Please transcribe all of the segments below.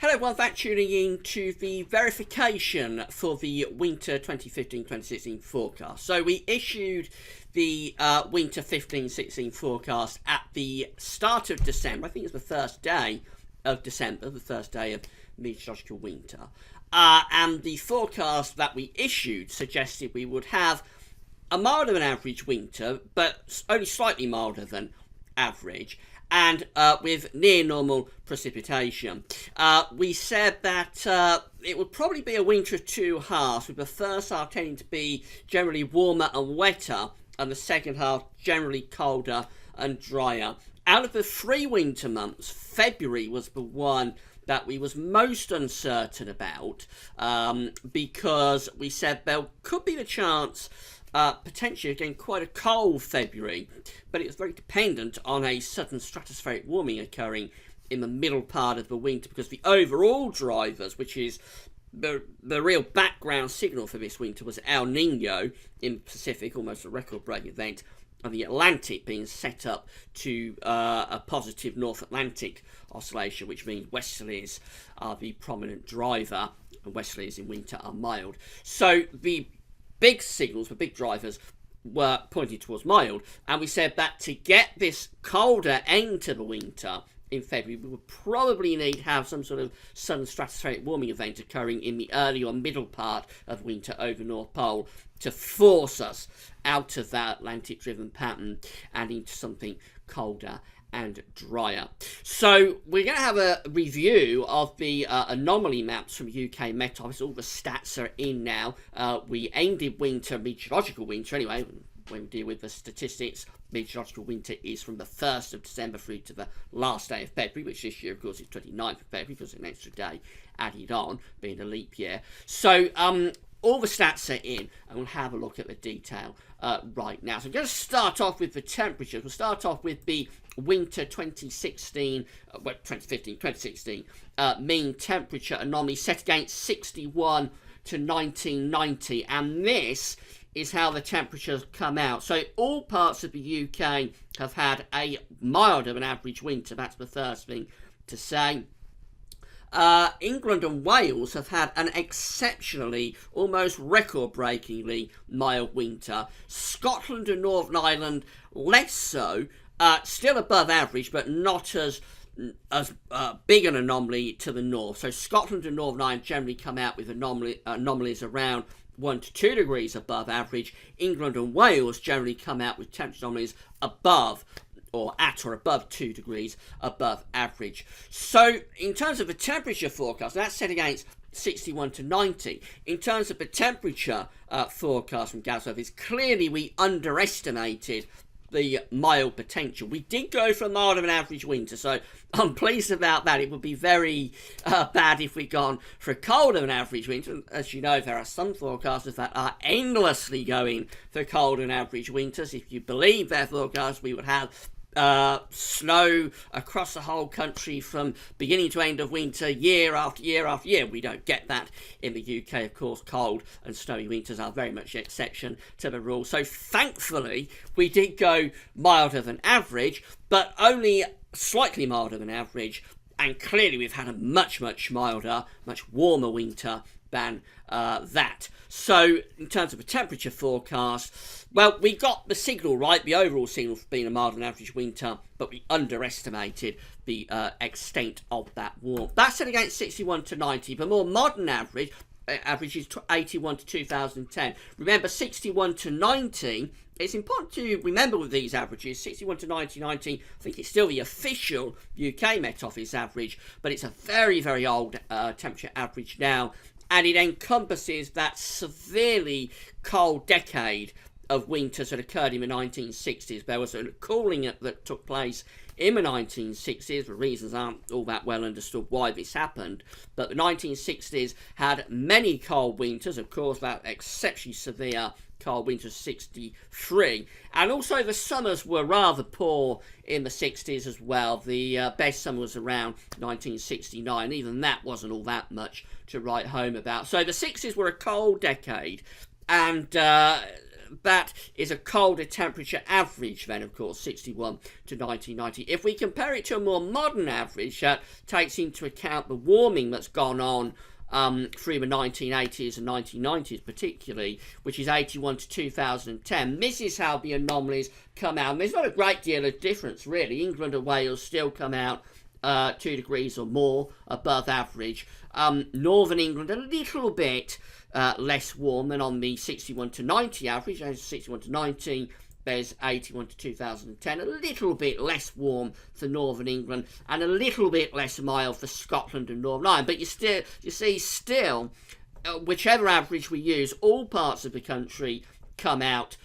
Hello everyone, thanks for tuning in to the verification for the winter 2015-2016 forecast. So we issued the winter 15-16 forecast at the start of December. I think it's the first day of December, the first day of meteorological winter. And the forecast that we issued suggested we would have a milder than average winter, but only slightly milder than average, and with near normal precipitation. We said that it would probably be a winter of two halves, with the first half tending to be generally warmer and wetter, and the second half generally colder and drier. Out of the three winter months, February was the one that we was most uncertain about, because we said there could be the chance potentially again quite a cold February, but it was very dependent on a sudden stratospheric warming occurring in the middle part of the winter, because the overall drivers, which is the real background signal for this winter, was El Nino in the Pacific, almost a record-breaking event, and the Atlantic being set up to a positive North Atlantic oscillation, which means westerlies are the prominent driver, and westerlies in winter are mild. So the big signals, the big drivers, were pointing towards mild, and we said that to get this colder end to the winter in February, we would probably need to have some sort of sudden stratospheric warming event occurring in the early or middle part of winter over North Pole to force us out of that Atlantic-driven pattern and into something colder and drier. So we're going to have a review of the anomaly maps from UK Met Office. All the stats are in now. We ended winter, meteorological winter anyway. When we deal with the statistics, meteorological winter is from the 1st of December through to the last day of February, which this year, of course, is 29th of February, because it's an extra day added on, being a leap year. So all the stats are in, and we'll have a look at the detail right now. So I'm going to start off with the temperatures. We'll start off with the winter 2015-2016 mean temperature anomaly set against 61 to 1990, and this is how the temperatures come out. So all parts of the UK have had a milder than average winter. That's the first thing to say. England and Wales have had an exceptionally, almost record-breakingly mild winter. Scotland and Northern Ireland less so, still above average, but not as big an anomaly to the north. So Scotland and Northern Ireland generally come out with anomalies around 1 to 2 degrees above average. England and Wales generally come out with temperature anomalies above or at or above 2 degrees above average. So in terms of the temperature forecast, that's set against 61 to 90. In terms of the temperature forecast from Gasworth, clearly we underestimated the mild potential. We did go for a milder than average winter, so I'm pleased about that. It would be very bad if we'd gone for a colder than average winter. As you know, there are some forecasters that are endlessly going for colder than average winters. If you believe their forecast, we would have snow across the whole country from beginning to end of winter, year after year after year. We don't get that in the UK, of course. Cold and snowy winters are very much the exception to the rule. So thankfully, we did go milder than average, but only slightly milder than average. And clearly, we've had a much, much milder, much warmer winter than that. So in terms of a temperature forecast, well, we got the signal right, the overall signal for being a milder than average winter, but we underestimated the extent of that warmth. That's set against 61 to 90. The more modern average is 81 to 2010. Remember, 61 to 90, it's important to remember with these averages, 61 to 90, I think it's still the official UK Met Office average, but it's a very, very old temperature average now, and it encompasses that severely cold decade of winters that occurred in the 1960s. There was a cooling that took place in the 1960s. The reasons aren't all that well understood why this happened, but the 1960s had many cold winters, of course, that exceptionally severe cold winter 63, and also the summers were rather poor in the 60s as well. The best summer was around 1969. Even that wasn't all that much to write home about. So the 60s were a cold decade, and that is a colder temperature average then, of course, 61 to 1990. If we compare it to a more modern average that takes into account the warming that's gone on through the 1980s and 1990s particularly, which is 81 to 2010, this is how the anomalies come out. And there's not a great deal of difference, really. England and Wales still come out 2 degrees or more above average. Northern England a little bit less warm than on the 61 to 90 average. There's 61 to 90, there's 81 to 2010. A little bit less warm for Northern England and a little bit less mild for Scotland and Northern Ireland. But you see, whichever average we use, all parts of the country come out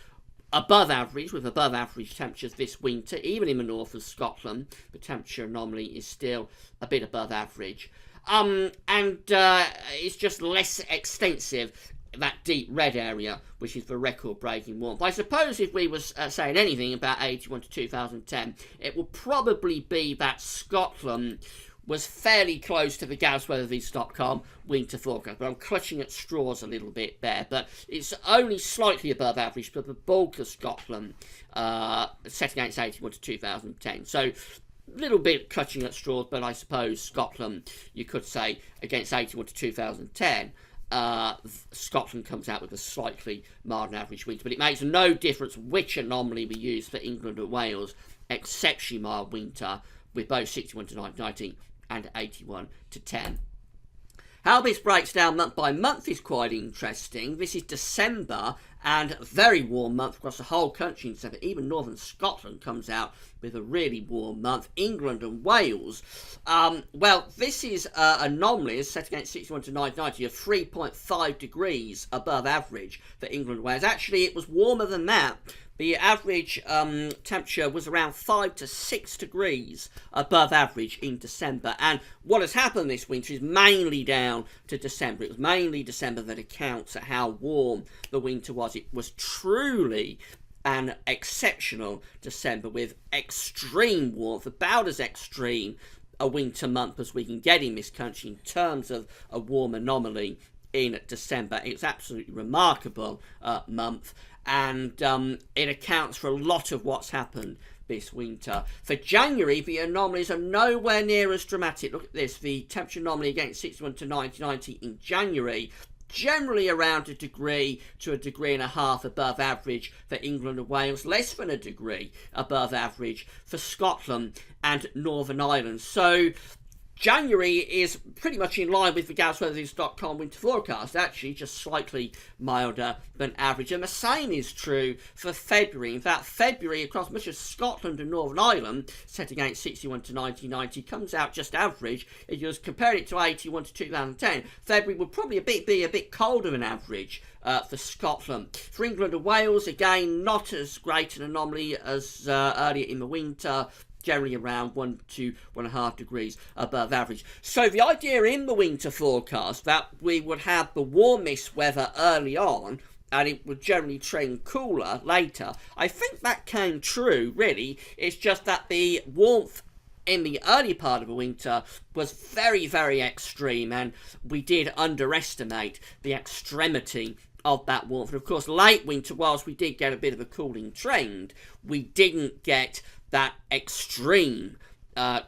above average, with above average temperatures this winter. Even in the north of Scotland, the temperature anomaly is still a bit above average. And it's just less extensive, that deep red area, which is the record-breaking warmth. I suppose if we were saying anything about 81 to 2010, it will probably be that Scotland was fairly close to the GavsWeatherVids.com winter forecast, but I'm clutching at straws a little bit there. But it's only slightly above average for the bulk of Scotland, set against 81 to 2010. So little bit clutching at straws, but I suppose Scotland, you could say, against 81 to 2010, Scotland comes out with a slightly milder average winter. But it makes no difference which anomaly we use for England and Wales. Exceptionally mild winter with both 61 to 1990 and 81 to 10. How this breaks down month by month is quite interesting. This is December, and a very warm month across the whole country in December. Even northern Scotland comes out with a really warm month. England and Wales, well, this is anomaly set against 61 to 990 of 3.5 degrees above average for England and Wales. Actually, it was warmer than that. The average temperature was around 5 to 6 degrees above average in December. And what has happened this winter is mainly down to December. It was mainly December that accounts at how warm the winter was. It was truly an exceptional December with extreme warmth, about as extreme a winter month as we can get in this country in terms of a warm anomaly in December. It's absolutely remarkable month. And it accounts for a lot of what's happened this winter. For January, the anomalies are nowhere near as dramatic. Look at this. The temperature anomaly against 61 to 1990 in January, generally around a degree to a degree and a half above average for England and Wales, less than a degree above average for Scotland and Northern Ireland. So January is pretty much in line with the GavsWeatherVids.com winter forecast, actually just slightly milder than average. And the same is true for February. In fact, February across much of Scotland and Northern Ireland, set against 61 to 1990, comes out just average. If you compare it to 81 to 2010, February would probably be a bit colder than average for Scotland. For England and Wales, again, not as great an anomaly as earlier in the winter, generally around 1 to 1.5 degrees above average. So the idea in the winter forecast that we would have the warmest weather early on and it would generally trend cooler later, I think that came true, really. It's just that the warmth in the early part of the winter was very, very extreme, and we did underestimate the extremity of that warmth. And of course, late winter, whilst we did get a bit of a cooling trend, we didn't get that extreme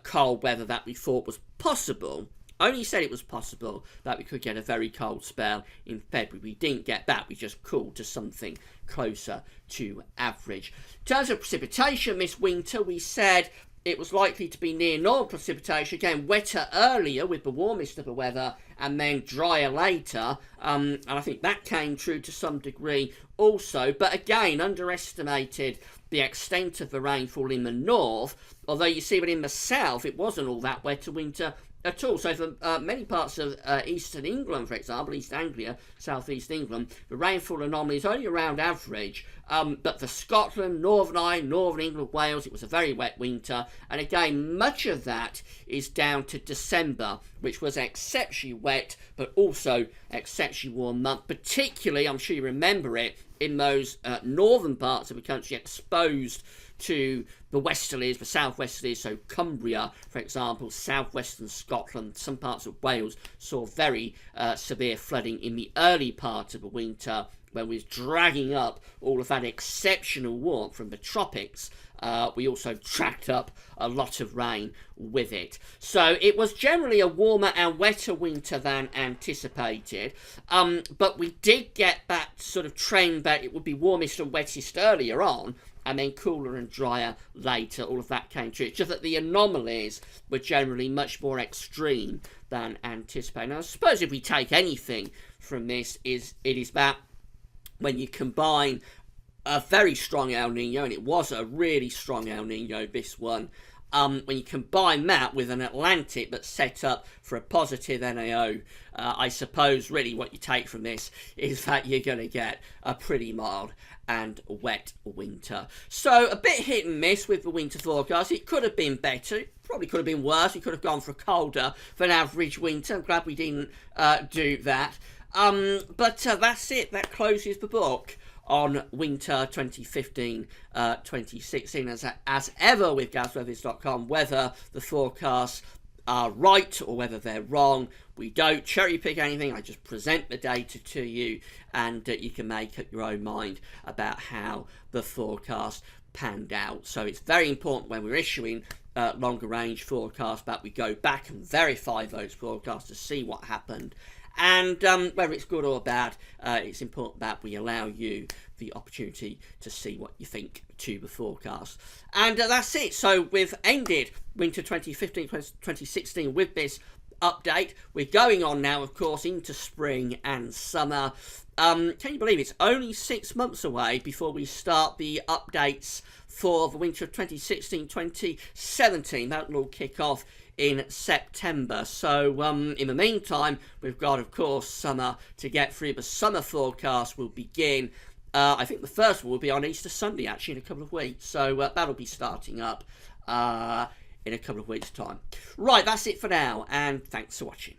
cold weather that we thought was possible. Only said it was possible that we could get a very cold spell in February. We didn't get that. We just cooled to something closer to average. In terms of precipitation this winter, we said it was likely to be near normal precipitation. Again, wetter earlier with the warmest of the weather and then drier later. And I think that came true to some degree also. But again, underestimated the extent of the rainfall in the north, although you see that in the south it wasn't all that wet a winter at all. So for many parts of eastern England, for example, East Anglia, southeast England, the rainfall anomaly is only around average. But for Scotland, Northern Ireland, Northern England, Wales, it was a very wet winter. And again, much of that is down to December, which was exceptionally wet, but also exceptionally warm month. Particularly, I'm sure you remember it, in those northern parts of the country exposed to the westerlies, the southwesterlies, so Cumbria, for example, southwestern Scotland, some parts of Wales saw very severe flooding in the early part of the winter, when we was dragging up all of that exceptional warmth from the tropics. We also tracked up a lot of rain with it. So it was generally a warmer and wetter winter than anticipated. But we did get that sort of trend that it would be warmest and wettest earlier on, and then cooler and drier later. All of that came true. It's just that the anomalies were generally much more extreme than anticipated. Now, I suppose if we take anything from this, it is that when you combine a very strong El Nino, and it was a really strong El Nino, this one, when you combine that with an Atlantic that's set up for a positive NAO, I suppose really what you take from this is that you're going to get a pretty mild and wet winter. So a bit hit and miss with the winter forecast. It could have been better. It probably could have been worse. We could have gone for colder than average winter. I'm glad we didn't do that. But that's it. That closes the book on winter 2015-2016. As ever with GazWeathers.com, whether the forecasts are right or whether they're wrong, we don't cherry pick anything. I just present the data to you, and you can make up your own mind about how the forecast panned out. So it's very important when we're issuing longer range forecasts that we go back and verify those forecasts to see what happened. And whether it's good or bad, it's important that we allow you the opportunity to see what you think to the forecast. And that's it. So we've ended winter 2015-2016 with this update. We're going on now, of course, into spring and summer. Can you believe it's only 6 months away before we start the updates for the winter of 2016-2017? That will all kick off in September. So in the meantime, we've got, of course, summer to get through. The summer forecast will begin, I think the first one will be on Easter Sunday, actually, in a couple of weeks. So that'll be starting up in a couple of weeks' time. Right, that's it for now, and thanks for watching.